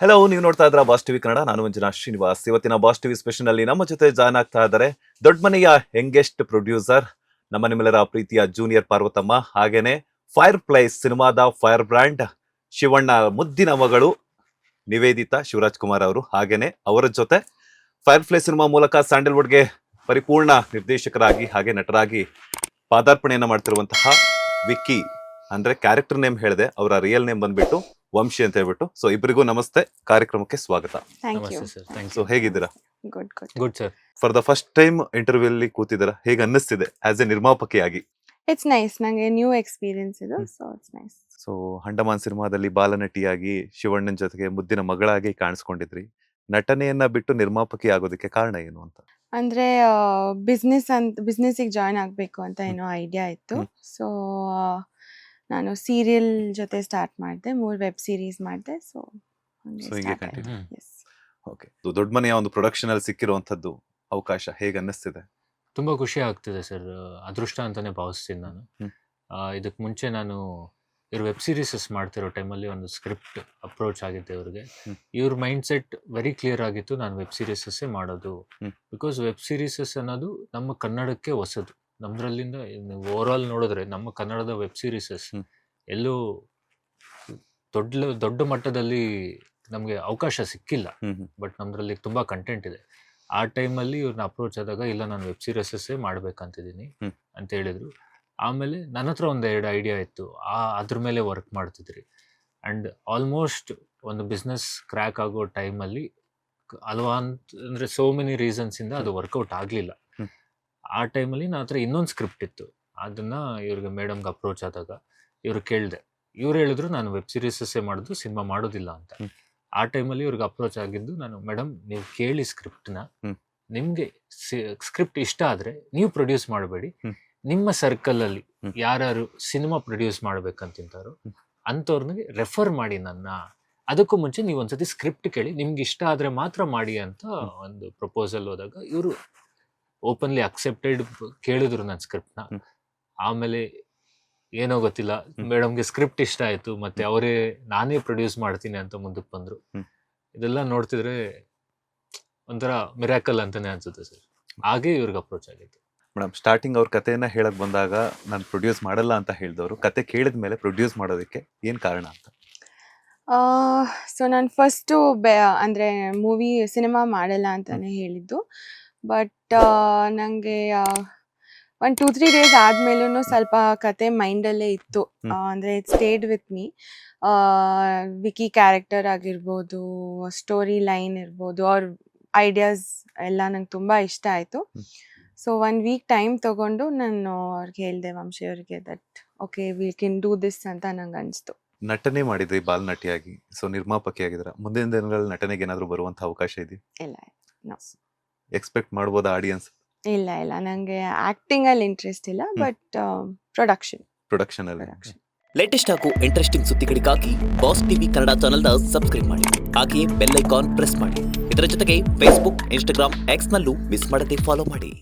Hello, ನೀವು ನೋಡ್ತಾ ಇದ್ರ ಬಾಸ್ ಟಿವಿ ಕನ್ನಡ. ನಾನು ಮಂಜುನಾಥ್ ಶ್ರೀನಿವಾಸ್. ಇವತ್ತಿನ ಬಾಸ್ ಟಿವಿ ಸ್ಪೆಷಲ್ ನಲ್ಲಿ ನಮ್ಮ ಜೊತೆ ಜಾಯ್ನ್ ಆಗ್ತಾ ಇದ್ದಾರೆ ದೊಡ್ಡ ಮನೆಯ ಯಂಗೆಸ್ಟ್ ಪ್ರೊಡ್ಯೂಸರ್, ನಮ್ಮ ನಿಮ್ಮೆಲ್ಲರ ಪ್ರೀತಿಯ ಜೂನಿಯರ್ ಪಾರ್ವತಮ್ಮ, ಹಾಗೇನೆ ಫೈರ್ ಪ್ಲೇಸ್ ಸಿನಿಮಾದ ಫೈರ್ ಬ್ರ್ಯಾಂಡ್ ಶಿವಣ್ಣ ಮುದ್ದಿನ ಮಗಳು ನಿವೇದಿತಾ ಶಿವರಾಜ್ ಕುಮಾರ್ ಅವರು. ಹಾಗೇನೆ ಅವರ ಜೊತೆ ಫೈರ್ ಪ್ಲೇಸ್ ಸಿನಿಮಾ ಮೂಲಕ ಸ್ಯಾಂಡಲ್ವುಡ್ಗೆ ಪರಿಪೂರ್ಣ ನಿರ್ದೇಶಕರಾಗಿ ಹಾಗೆ ನಟರಾಗಿ ಪಾದಾರ್ಪಣೆಯನ್ನ ಮಾಡ್ತಿರುವಂತಹ ವಿಕ್ಕಿ, ಅಂದ್ರೆ ಕ್ಯಾರೆಕ್ಟರ್ ನೇಮ್ ಹೇಳಿದೆ, ಅವರ ರಿಯಲ್ ನೇಮ್ ಬಂದ್ಬಿಟ್ಟು ವಂಶಿ ಅಂತ ಹೇಳ್ಬಿಟ್ಟು. ಸೊ ಇಬ್ಬರಿಗೂ ನಮಸ್ತೆ, ಕಾರ್ಯಕ್ರಮಕ್ಕೆ ಸ್ವಾಗತ. ಸೊ ಹೇಗಿದ್ದೀರಾ? Good sir. For the first time interview ಅಲ್ಲಿ ಕೂತಿದ್ದೀರಾ, ಹೇಗೆ ಅನ್ನಿಸ್ತಿದೆ ಆಸ್ ಎ ನಿರ್ಮಾಪಕಿಯಾಗಿ? ಇಟ್ಸ್ ನೈಸ್, ನಂಗೆ ನ್ಯೂ ಎಕ್ಸ್ಪೀರಿಯನ್ಸ್ ಇದು, ಸೊ ಇಟ್ಸ್ ನೈಸ್. ಸೊ ಹಂಡಮಾನ್ ಸಿನಿಮಾದಲ್ಲಿ ಬಾಲನಟಿಯಾಗಿ ಶಿವಣ್ಣನ ಜೊತೆಗೆ ಮುದ್ದಿನ ಮಗಳಾಗಿ ಕಾಣಿಸ್ಕೊಂಡಿದ್ರಿ. ನಟನೆಯನ್ನ ಬಿಟ್ಟು ನಿರ್ಮಾಪಕಿ ಆಗೋದಕ್ಕೆ ಕಾರಣ ಏನು ಅಂತ? ಅಂದ್ರೆ ಬಿಸ್ನೆಸ್ಸಿಗೆ ಜಾಯ್ನ್ ಆಗ್ಬೇಕು ಅಂತ ಏನೋ ಐಡಿಯಾ ಇತ್ತು. ಸೊ ನಾನು ಸೀರಿಯಲ್ ಜೊತೆ ಸ್ಟಾರ್ಟ್ ಮಾಡಿದೆ, 3 ವೆಬ್ ಸೀರೀಸ್ ಮಾಡಿದೆ. ಸೊ ಹೀಗೆ ಕಂಟಿನ್ಯೂ. ಓಕೆ, ದೊಡ್ಡ ಮನೆಯ ಒಂದು ಪ್ರೊಡಕ್ಷನ್ ಅಲ್ಲಿ ಸಿಕ್ಕಿರುವಂತದ್ದು ಅವಕಾಶ ಹೇಗೆ ಅನ್ನಿಸ್ತಿದೆ? ತುಂಬಾ ಖುಷಿ ಆಗ್ತಿದೆ ಸರ್. ಅದೃಷ್ಟ ಅಂತಾನೆ ಭಾವಿಸ್ತೀನಿ ನಾನು. ಇದಕ್ಕೆ ಮುಂಚೆ ನಾನು ಇವ್ರು ವೆಬ್ ಸೀರೀಸಸ್ ಮಾಡ್ತಿರೋ ಟೈಮಲ್ಲಿ ಒಂದು ಸ್ಕ್ರಿಪ್ಟ್ ಅಪ್ರೋಚ್ ಆಗಿದ್ದೆ ಇವ್ರಿಗೆ. ಇವ್ರ ಮೈಂಡ್ ಸೆಟ್ ವೆರಿ ಕ್ಲಿಯರ್ ಆಗಿತ್ತು, ನಾನು ವೆಬ್ ಸೀರೀಸಸ್ಸೇ ಮಾಡೋದು. ಬಿಕಾಸ್ ವೆಬ್ ಸೀರೀಸಸ್ ಅನ್ನೋದು ನಮ್ಮ ಕನ್ನಡಕ್ಕೆ ಹೊಸದು. ನಮ್ದ್ರಲ್ಲಿಂದ ಓವರ್ ಆಲ್ ನೋಡಿದ್ರೆ ನಮ್ಮ ಕನ್ನಡದ ವೆಬ್ ಸೀರೀಸಸ್ ಎಲ್ಲೂ ದೊಡ್ಡ ಮಟ್ಟದಲ್ಲಿ ನಮಗೆ ಅವಕಾಶ ಸಿಕ್ಕಿಲ್ಲ. ಬಟ್ ನಮ್ದ್ರಲ್ಲಿ ತುಂಬಾ ಕಂಟೆಂಟ್ ಇದೆ. ಆ ಟೈಮಲ್ಲಿ ಇವ್ರನ್ನ ಅಪ್ರೋಚ್ ಆದಾಗ, ಇಲ್ಲ ನಾನು ವೆಬ್ ಸೀರೀಸಸ್ಸೇ ಮಾಡ್ಬೇಕಂತಿದ್ದೀನಿ ಅಂತ ಹೇಳಿದ್ರು. ಆಮೇಲೆ ನನ್ನ ಹತ್ರ ಒಂದು 2 ಐಡಿಯಾ ಇತ್ತು, ಅದ್ರ ಮೇಲೆ ವರ್ಕ್ ಮಾಡ್ತಿದ್ರಿ. ಆ್ಯಂಡ್ ಆಲ್ಮೋಸ್ಟ್ ಒಂದು ಬಿಸ್ನೆಸ್ ಕ್ರ್ಯಾಕ್ ಆಗೋ ಟೈಮಲ್ಲಿ ಅಂದರೆ ಸೋ ಮೆನಿ ರೀಸನ್ಸಿಂದ ಅದು ವರ್ಕೌಟ್ ಆಗಲಿಲ್ಲ. ಆ ಟೈಮಲ್ಲಿ ನನ್ನ ಹತ್ರ ಇನ್ನೊಂದು ಸ್ಕ್ರಿಪ್ಟ್ ಇತ್ತು. ಅದನ್ನು ಇವ್ರಿಗೆ ಮೇಡಮ್ಗೆ ಅಪ್ರೋಚ್ ಆದಾಗ ಇವ್ರು ಕೇಳಿದೆ. ಇವ್ರು ಹೇಳಿದ್ರು ನಾನು ವೆಬ್ ಸೀರೀಸಸ್ಸೇ ಮಾಡೋದು, ಸಿನಿಮಾ ಮಾಡೋದಿಲ್ಲ ಅಂತ. ಆ ಟೈಮಲ್ಲಿ ಇವ್ರಿಗೆ ಅಪ್ರೋಚ್ ಆಗಿದ್ದು ನಾನು, ಮೇಡಮ್ ನೀವು ಕೇಳಿ ಸ್ಕ್ರಿಪ್ಟ್ನ, ನಿಮಗೆ ಸ್ಕ್ರಿಪ್ಟ್ ಇಷ್ಟ ಆದರೆ ನೀವು ಪ್ರೊಡ್ಯೂಸ್ ಮಾಡಬೇಡಿ, ನಿಮ್ಮ ಸರ್ಕಲಲ್ಲಿ ಯಾರು ಸಿನಿಮಾ ಪ್ರೊಡ್ಯೂಸ್ ಮಾಡ್ಬೇಕಂತಿಂತಾರೋ ಅಂಥವ್ರನಿಗೆ ರೆಫರ್ ಮಾಡಿ ನನ್ನ. ಅದಕ್ಕೂ ಮುಂಚೆ ನೀವು ಒಂದ್ಸತಿ ಸ್ಕ್ರಿಪ್ಟ್ ಕೇಳಿ, ನಿಮ್ಗೆ ಇಷ್ಟ ಆದರೆ ಮಾತ್ರ ಮಾಡಿ ಅಂತ ಒಂದು ಪ್ರಪೋಸಲ್ ಹೋದಾಗ ಇವರು ಓಪನ್ಲಿ ಅಕ್ಸೆಪ್ಟೆಡ್, ಕೇಳಿದ್ರು ನನ್ನ ಸ್ಕ್ರಿಪ್ಟ್ನ. ಆಮೇಲೆ ಏನೋ ಗೊತ್ತಿಲ್ಲ, ಮೇಡಮ್ಗೆ ಸ್ಕ್ರಿಪ್ಟ್ ಇಷ್ಟ ಆಯಿತು, ಮತ್ತೆ ಅವರೇ ನಾನೇ ಪ್ರೊಡ್ಯೂಸ್ ಮಾಡ್ತೀನಿ ಅಂತ ಮುಂದಕ್ಕೆ ಬಂದರು. ಇದೆಲ್ಲ ನೋಡ್ತಿದ್ರೆ ಒಂಥರ ಮಿರಾಕಲ್ ಅಂತಾನೆ ಅನ್ಸುತ್ತೆ ಸರ್. ಹಾಗೆ ಇವ್ರಿಗೆ ಅಪ್ರೋಚ್ ಆಗಿತ್ತು. ಮೇಡಮ್, ಸ್ಟಾರ್ಟಿಂಗ್ ಅವ್ರ ಕಥೆಯನ್ನ ಹೇಳಕ್ ಬಂದಾಗ ನಾನು ಪ್ರೊಡ್ಯೂಸ್ ಮಾಡಲ್ಲ ಅಂತ ಹೇಳಿದವರು, ಕತೆ ಕೇಳಿದ ಮೇಲೆ ಪ್ರೊಡ್ಯೂಸ್ ಮಾಡೋದಕ್ಕೆ ಏನ್ ಕಾರಣ ಅಂತ? ಸೊ ನಾನು ಫಸ್ಟು ಅಂದರೆ ಸಿನಿಮಾ ಮಾಡಲ್ಲ ಅಂತಾನೆ ಹೇಳಿದ್ದು. ಬಟ್ ನನಗೆ ಒಂದು 2-3 ಡೇಸ್ ಆದ್ಮೇಲೂ ಸ್ವಲ್ಪ ಕತೆ ಮೈಂಡಲ್ಲೇ ಇತ್ತು. ಅಂದರೆ it stayed with me. Vicky character ಆಗಿರ್ಬೋದು, ಸ್ಟೋರಿ ಲೈನ್ ಇರ್ಬೋದು, ಅವ್ರ ಐಡಿಯಾಸ್ ಎಲ್ಲ ನಂಗೆ ತುಂಬ ಇಷ್ಟ ಆಯಿತು. ಸೊ 1 ವೀಕ್ ಟೈಮ್ ತೊಗೊಂಡು ನಾನು ಅವ್ರಿಗೆ ಹೇಳಿದೆ, ವಂಶಿ ಅವ್ರಿಗೆ, that okay we can do this ಅಂತ ನಂಗೆ ಅನಿಸ್ತು. ನಟನೆ ಮಾಡಿದ್ರಿ ಬಾಲನಟಿಯಾಗಿ, ಸೊ ನಿರ್ಮಾಪಕಿ ಆಗಿದ್ರ. ಮುಂದಿನ ದಿನಗಳಲ್ಲಿ ನಟನೆಗೆ ಏನಾದ್ರು ಬರುವಂತ ಅವಕಾಶ ಇದೆ? ಇಲ್ಲ, ಎಕ್ಸ್ಪೆಕ್ಟ್ ಮಾಡ್ಬೋದಾ ಆಡಿಯನ್ಸ್? ಇಲ್ಲ, ನಂಗೆ ಆಕ್ಟಿಂಗ್ ಅಲ್ಲಿ ಇಂಟ್ರೆಸ್ಟ್ ಇಲ್ಲ, ಬಟ್ ಪ್ರೊಡಕ್ಷನ್ ಅಲ್ಲಿ. ಲೇಟೆಸ್ಟ್ ಹಾಗೂ ಇಂಟ್ರೆಸ್ಟಿಂಗ್ ಸುದ್ದಿಗಳಿಗಾಗಿ ಬಾಸ್ ಟಿವಿ ಕನ್ನಡ ಚಾನೆಲ್ನ ಸಬ್ಸ್ಕ್ರೈಬ್ ಮಾಡಿ. ಹಾಗೆಯೇ ಬೆಲ್ ಐಕಾನ್ ಪ್ರೆಸ್ ಮಾಡಿ. ಇದರ ಜೊತೆಗೆ ಫೇಸ್ಬುಕ್, ಇನ್ಸ್ಟಾಗ್ರಾಮ್, ಎಕ್ಸ್ ನಲ್ಲೂ ಮಿಸ್ ಮಾಡದೆ ಫಾಲೋ ಮಾಡಿ.